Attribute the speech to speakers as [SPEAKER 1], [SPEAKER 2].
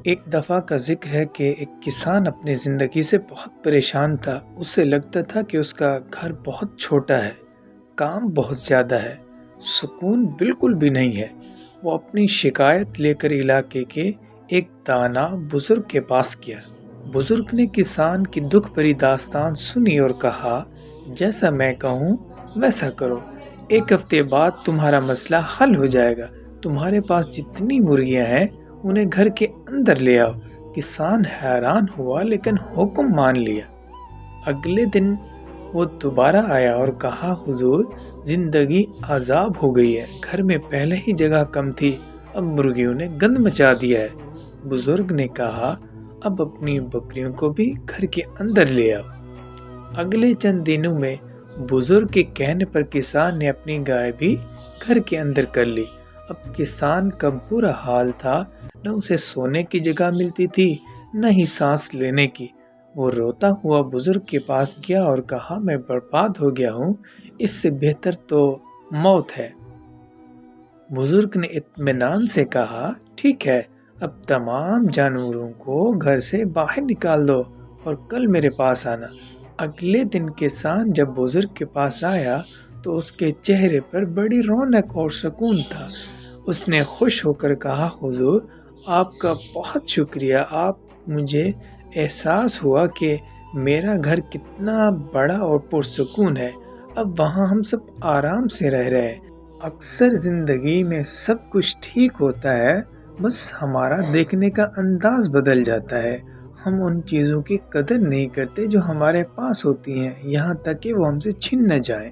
[SPEAKER 1] ایک دفعہ کا ذکر ہے کہ ایک کسان اپنی زندگی سے بہت پریشان تھا۔ اسے لگتا تھا کہ اس کا گھر بہت چھوٹا ہے، کام بہت زیادہ ہے، سکون بالکل بھی نہیں ہے۔ وہ اپنی شکایت لے کر علاقے کے ایک دانا بزرگ کے پاس گیا۔ بزرگ نے کسان کی دکھ بھری داستان سنی اور کہا، جیسا میں کہوں ویسا کرو، ایک ہفتے بعد تمہارا مسئلہ حل ہو جائے گا۔ تمہارے پاس جتنی مرغیاں ہیں انہیں گھر کے اندر لے آؤ۔ کسان حیران ہوا لیکن حکم مان لیا۔ اگلے دن وہ دوبارہ آیا اور کہا، حضور زندگی عذاب ہو گئی ہے، گھر میں پہلے ہی جگہ کم تھی، اب مرغیوں نے گند مچا دیا ہے۔ بزرگ نے کہا، اب اپنی بکریوں کو بھی گھر کے اندر لے آؤ۔ اگلے چند دنوں میں بزرگ کے کہنے پر کسان نے اپنی گائے بھی گھر کے اندر کر لی۔ اب کسان کا برا حال تھا، نہ اسے سونے کی جگہ ملتی تھی نہ ہی سانس لینے کی۔ وہ روتا ہوا بزرگ کے پاس گیا اور کہا، میں برباد ہو گیا ہوں، اس سے بہتر تو موت ہے۔ بزرگ نے اطمینان سے کہا، ٹھیک ہے، اب تمام جانوروں کو گھر سے باہر نکال دو اور کل میرے پاس آنا۔ اگلے دن کسان جب بزرگ کے پاس آیا تو اس کے چہرے پر بڑی رونق اور سکون تھا۔ اس نے خوش ہو کر کہا، حضور آپ کا بہت شکریہ، آپ مجھے احساس ہوا کہ میرا گھر کتنا بڑا اور پرسکون ہے، اب وہاں ہم سب آرام سے رہ رہے ہیں۔ اکثر زندگی میں سب کچھ ٹھیک ہوتا ہے، بس ہمارا دیکھنے کا انداز بدل جاتا ہے۔ ہم ان چیزوں کی قدر نہیں کرتے جو ہمارے پاس ہوتی ہیں، یہاں تک کہ وہ ہم سے چھن نہ جائیں۔